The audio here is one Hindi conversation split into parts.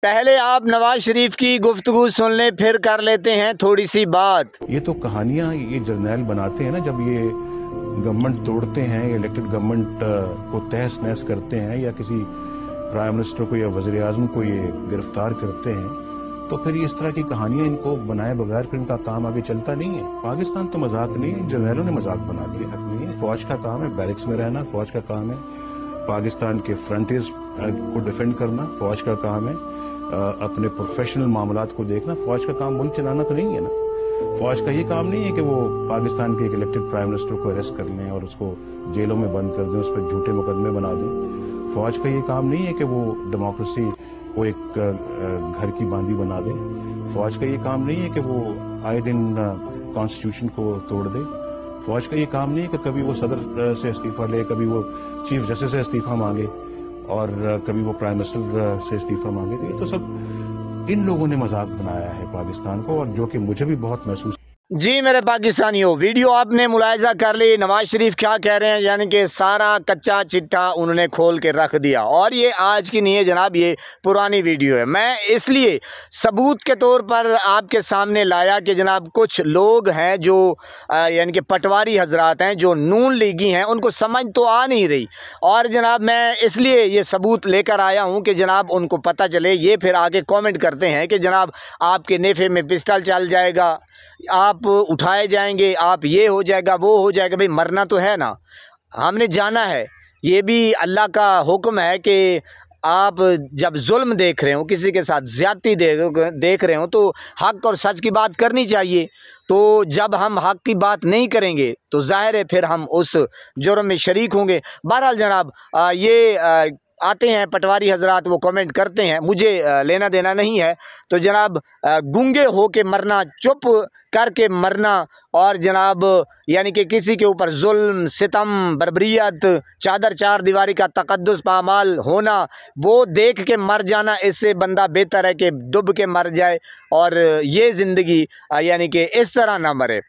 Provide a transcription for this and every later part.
पहले आप नवाज शरीफ की गुफ्तगू सुन लें, फिर कर लेते हैं थोड़ी सी बात। ये तो कहानियां ये जर्नैल बनाते हैं ना, जब ये गवर्नमेंट तोड़ते हैं, इलेक्टेड गवर्नमेंट को तहस नहस करते हैं या किसी प्राइम मिनिस्टर को या वजीर आजम को ये गिरफ्तार करते हैं, तो फिर इस तरह की कहानियां इनको बनाए बगैर फिर इनका काम आगे चलता नहीं है। पाकिस्तान तो मजाक नहीं है, जर्नैलों ने मजाक बना दिया। नहीं है, फौज का काम है बैरिक्स में रहना, फौज का काम है पाकिस्तान के फ्रंटियर्स को डिफेंड करना, फौज का काम है अपने प्रोफेशनल मामलात को देखना। फौज का काम मुल्क चलाना तो नहीं है ना। फौज का ये काम नहीं है कि वो पाकिस्तान के एक इलेक्टेड प्राइम मिनिस्टर को अरेस्ट कर लें और उसको जेलों में बंद कर दें, उस पर झूठे मुकदमे बना दें। फौज का ये काम नहीं है कि वो डेमोक्रेसी को एक घर की बांदी बना दे। फौज का ये काम नहीं है कि वो आए दिन कॉन्स्टिट्यूशन को तोड़ दे। फौज का ये काम नहीं है कि कभी वो सदर से इस्तीफा ले, कभी वो चीफ जस्टिस से इस्तीफा मांगे और कभी वो प्राइम मिनिस्टर से इस्तीफा मांगे। तो ये तो सब इन लोगों ने मजाक बनाया है पाकिस्तान को, और जो कि मुझे भी बहुत महसूस। जी मेरे पाकिस्तानियों, वीडियो आपने मुलायजा कर ली। नवाज शरीफ क्या कह रहे हैं, यानी कि सारा कच्चा चिट्ठा उन्होंने खोल के रख दिया। और ये आज की नहीं है जनाब, ये पुरानी वीडियो है। मैं इसलिए सबूत के तौर पर आपके सामने लाया कि जनाब कुछ लोग हैं जो यानी कि पटवारी हजरात हैं, जो नून लीगी हैं, उनको समझ तो आ नहीं रही। और जनाब मैं इसलिए ये सबूत लेकर आया हूँ कि जनाब उनको पता चले। ये फिर आगे कमेंट करते हैं कि जनाब आपके नेफे में पिस्टल चल जाएगा, आप उठाए जाएंगे, आप ये हो जाएगा, वो हो जाएगा। भाई मरना तो है ना, हमने जाना है। ये भी अल्लाह का हुक्म है कि आप जब जुल्म देख रहे हो, किसी के साथ ज्यादती देख रहे हो, तो हक और सच की बात करनी चाहिए। तो जब हम हक की बात नहीं करेंगे तो जाहिर है फिर हम उस जुर्म में शरीक होंगे। बहरहाल जनाब ये आते हैं पटवारी हजरात, वो कमेंट करते हैं, मुझे लेना देना नहीं है। तो जनाब गूंगे हो के मरना, चुप करके मरना, और जनाब यानी कि किसी के ऊपर जुल्म, सितम, बर्बरियत, चादर चार दीवारी का तकद्दुस पामाल होना, वो देख के मर जाना, इससे बंदा बेहतर है कि डूब के मर जाए। और ये ज़िंदगी यानी कि इस तरह ना मरे,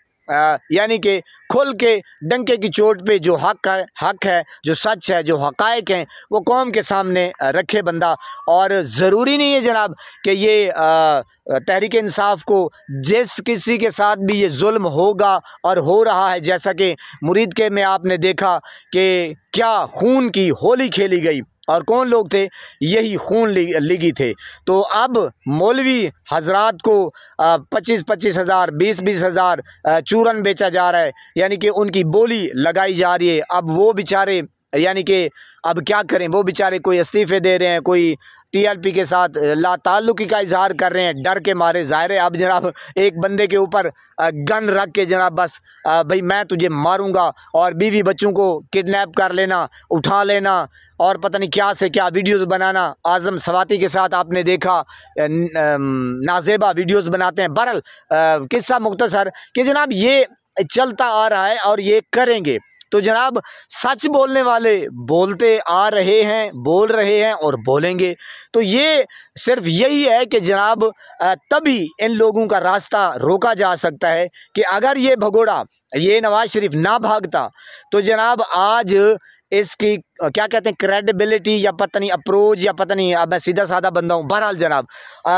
यानी कि खुल के डंके की चोट पे जो हक है, जो सच है, जो हकायक हैं, वो कौम के सामने रखे बंदा। और ज़रूरी नहीं है जनाब कि ये तहरीक इंसाफ को जिस किसी के साथ भी ये जुल्म होगा और हो रहा है, जैसा कि मुरीद के में आपने देखा कि क्या खून की होली खेली गई, और कौन लोग थे, यही खून लीगी थे। तो अब मौलवी हजरात को 25-25 हज़ार, 20-20 हज़ार चूरन बेचा जा रहा है, यानी कि उनकी बोली लगाई जा रही है। अब वो बेचारे यानी कि अब क्या करें, वो बेचारे कोई इस्तीफ़े दे रहे हैं, कोई टीएलपी के साथ लाताल्लुकी का इजहार कर रहे हैं डर के मारे। ज़ाहिर है अब जनाब एक बंदे के ऊपर गन रख के जनाब बस भाई मैं तुझे मारूंगा, और बीवी बच्चों को किडनैप कर लेना, उठा लेना, और पता नहीं क्या से क्या वीडियोस बनाना। आज़म सवाती के साथ आपने देखा नाजेबा वीडियोस बनाते हैं। बहरहाल किस्सा मुख्तसर कि जनाब ये चलता आ रहा है और ये करेंगे। तो जनाब सच बोलने वाले बोलते आ रहे हैं, बोल रहे हैं और बोलेंगे। तो ये सिर्फ यही है कि जनाब तभी इन लोगों का रास्ता रोका जा सकता है कि अगर ये भगोड़ा, ये नवाज शरीफ ना भागता तो जनाब आज इसकी क्या कहते हैं क्रेडिबिलिटी या पता नहीं अप्रोच या पता नहीं, अब मैं सीधा साधा बंदा हूँ। बहरहाल जनाब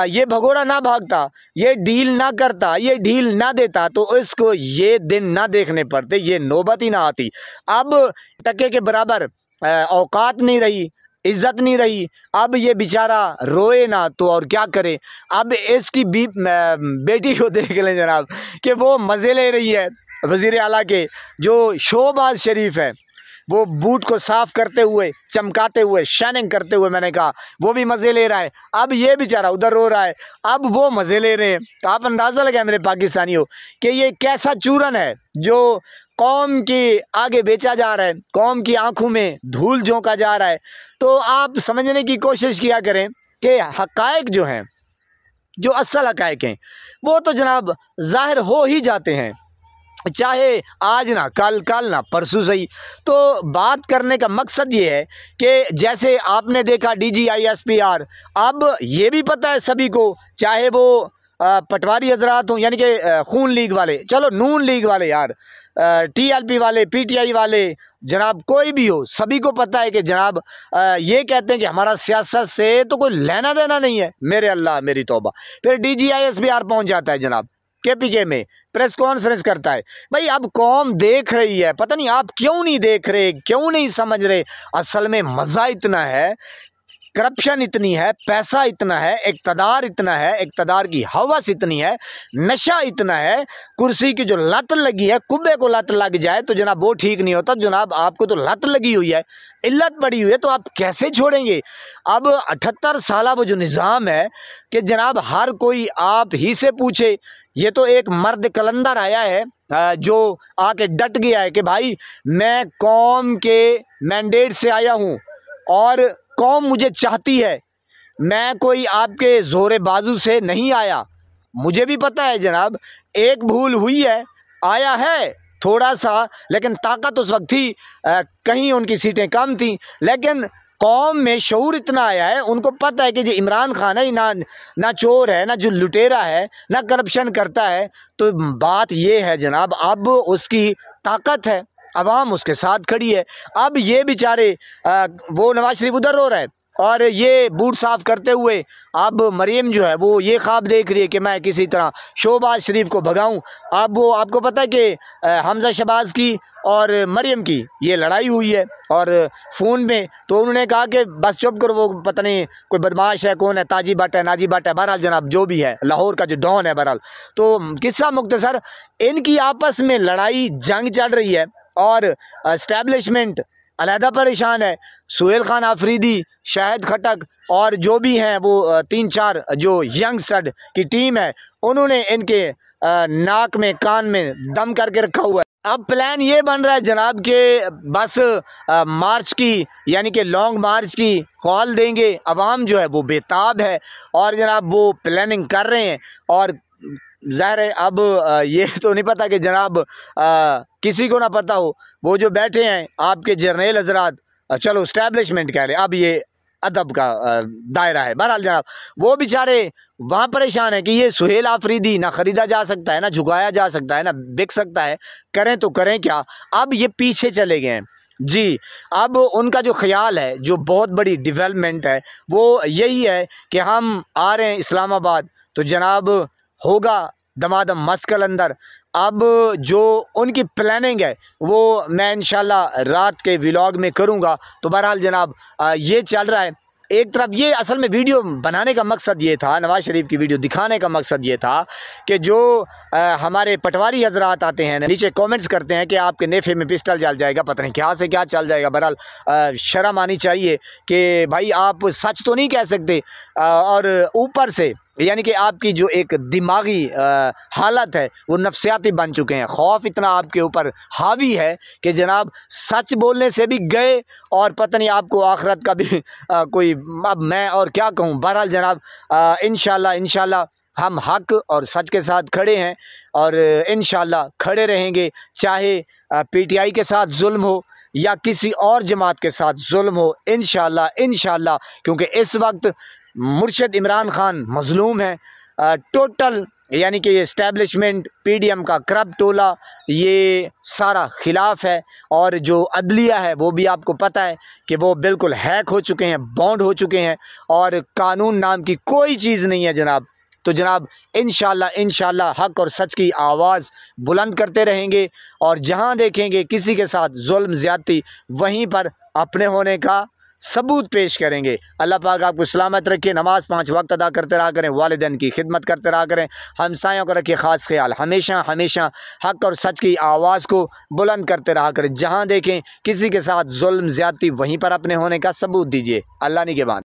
ये भगोड़ा ना भागता, ये डील ना करता, ये डील ना देता, तो इसको ये दिन ना देखने पड़ते, ये नौबत ही ना आती। अब टके के बराबर औकात नहीं रही, इज्जत नहीं रही। अब ये बेचारा रोए ना तो और क्या करे। अब इसकी बेटी को देख लें जनाब कि वो मज़े ले रही है, वज़ीर आला के जो शोबाज शरीफ है, वो बूट को साफ करते हुए, चमकाते हुए, शाइनिंग करते हुए, मैंने कहा वो भी मज़े ले रहा है। अब ये बेचारा उधर रो रहा है, अब वो मज़े ले रहे हैं। तो आप अंदाज़ा लगाएं मेरे पाकिस्तानियों कि ये कैसा चूरन है जो कौम के आगे बेचा जा रहा है, कौम की आंखों में धूल झोंका जा रहा है। तो आप समझने की कोशिश किया करें कि हकायक जो हैं, जो असल हकायक हैं, वो तो जनाब ज़ाहिर हो ही जाते हैं, चाहे आज ना कल, कल ना परसों सही। तो बात करने का मकसद ये है कि जैसे आपने देखा DGI-SPR, अब ये भी पता है सभी को, चाहे वो पटवारी हजरात हों, यानी कि खून लीग वाले, चलो नून लीग वाले यार, TLP वाले, PTI वाले, जनाब कोई भी हो, सभी को पता है कि जनाब ये कहते हैं कि हमारा सियासत से तो कोई लेना देना नहीं है। मेरे अल्लाह मेरी तौबा। फिर DGISBR पहुंच जाता है जनाब KPK में, प्रेस कॉन्फ्रेंस करता है। भाई अब कौम देख रही है, पता नहीं आप क्यों नहीं देख रहे, क्यों नहीं समझ रहे। असल में मज़ा इतना है, करप्शन इतनी है, पैसा इतना है, इक़्तिदार इतना है, इक़्तिदार की हवस इतनी है, नशा इतना है, कुर्सी की जो लत लगी है, कुब्बे को लत लग जाए तो जनाब वो ठीक नहीं होता। जनाब आपको तो लत लगी हुई है, इल्लत पड़ी हुई है, तो आप कैसे छोड़ेंगे। अब 78 साल वो जो निज़ाम है कि जनाब हर कोई आप ही से पूछे। ये तो एक मर्द कलंदर आया है जो आके डट गया है कि भाई मैं कौम के मैंडेट से आया हूँ और कौम मुझे चाहती है, मैं कोई आपके जोरे बाजू से नहीं आया। मुझे भी पता है जनाब एक भूल हुई है, आया है थोड़ा सा, लेकिन ताकत उस वक्त थी, कहीं उनकी सीटें कम थी, लेकिन कौम में शऊर इतना आया है, उनको पता है कि जो इमरान खान है ना चोर है, ना जो लुटेरा है, ना करप्शन करता है। तो बात ये है जनाब अब उसकी ताकत है, अवाम उसके साथ खड़ी है। अब ये बेचारे वो नवाज शरीफ उधर रो रहा है और ये बूट साफ करते हुए अब मरीम जो है वो ये ख्वाब देख रही है कि मैं किसी तरह शहबाज शरीफ को भगाऊं। अब वो आपको पता है कि हमजा शहबाज की और मरीम की ये लड़ाई हुई है और फ़ोन में, तो उन्होंने कहा कि बस चुप करो, वो पता नहीं कोई बदमाश है, कौन है, ताजी भट्ट है, नाजी भट्ट है, बहरहाल जनाब जो भी है, लाहौर का जो डॉन है। बहरहाल तो किस्सा मुख्तसर, इनकी आपस में लड़ाई जंग चल रही है और एस्टेब्लिशमेंट अलहदा परेशान है। सुहेल खान आफरीदी, शाहिद खटक और जो भी हैं वो 3-4 जो यंगस्टर की टीम है, उन्होंने इनके नाक में कान में दम करके रखा हुआ है। अब प्लान ये बन रहा है जनाब के बस मार्च की यानी कि लॉन्ग मार्च की कॉल देंगे। अवाम जो है वो बेताब है और जनाब वो प्लानिंग कर रहे हैं। और ज़ाहिर है अब ये तो नहीं पता कि जनाब किसी को ना पता हो, वो जो बैठे हैं आपके जर्नल हजरात, चलो इस्टेब्लिशमेंट कह रहे हैं, अब ये अदब का दायरा है। बहरहाल जनाब वो बेचारे वहाँ परेशान है कि ये सुहेल आफरीदी ना ख़रीदा जा सकता है, ना झुकाया जा सकता है, ना बिक सकता है, करें तो करें क्या। अब ये पीछे चले गए हैं जी। अब उनका जो ख्याल है, जो बहुत बड़ी डेवलपमेंट है, वो यही है कि हम आ रहे हैं इस्लामाबाद तो जनाब होगा दमादम मस्कल अंदर। अब जो उनकी प्लानिंग है वो मैं इंशाल्लाह रात के व्लॉग में करूँगा। तो बहरहाल जनाब ये चल रहा है। एक तरफ ये असल में वीडियो बनाने का मकसद ये था, नवाज़ शरीफ की वीडियो दिखाने का मकसद ये था कि जो हमारे पटवारी हजरात आते हैं नीचे कमेंट्स करते हैं कि आपके नेफे में पिस्टल चल जाएगा, पता नहीं क्या से क्या चल जाएगा। बहरहाल शर्म आनी चाहिए कि भाई आप सच तो नहीं कह सकते और ऊपर से यानी कि आपकी जो एक दिमागी हालत है वो नफ्सियाती बन चुके हैं। खौफ इतना आपके ऊपर हावी है कि जनाब सच बोलने से भी गए और पता नहीं आपको आखिरत का भी कोई, अब मैं और क्या कहूँ। बहरहाल जनाब इंशाल्लाह हम हक और सच के साथ खड़े हैं और इंशाल्लाह खड़े रहेंगे, चाहे PTI के साथ जुल्म हो या किसी और जमात के साथ जुल्म हो। इंशाल्लाह क्योंकि इस वक्त मुर्शद इमरान खान मजलूम है। टोटल यानी कि ये इस्टेब्लिशमेंट PDM का करप्ट टोला ये सारा खिलाफ है और जो अदलिया है वो भी आपको पता है कि वो बिल्कुल हैक हो चुके हैं, बाउंड हो चुके हैं और कानून नाम की कोई चीज़ नहीं है जनाब। तो जनाब इंशाल्लाह हक और सच की आवाज़ बुलंद करते रहेंगे और जहां देखेंगे किसी के साथ जुल्म ज़्यादती वहीं पर अपने होने का सबूत पेश करेंगे। अल्लाह पाक आपको सलामत रखे, नमाज 5 वक्त अदा करते रहा करें, वालिदैन की खिदमत करते रहा करें, हमसायों का रखिए ख़ास ख्याल, हमेशा हक और सच की आवाज़ को बुलंद करते रहा करें। जहां देखें किसी के साथ जुल्म ज़्यादती वहीं पर अपने होने का सबूत दीजिए। अल्लाह निगहबान।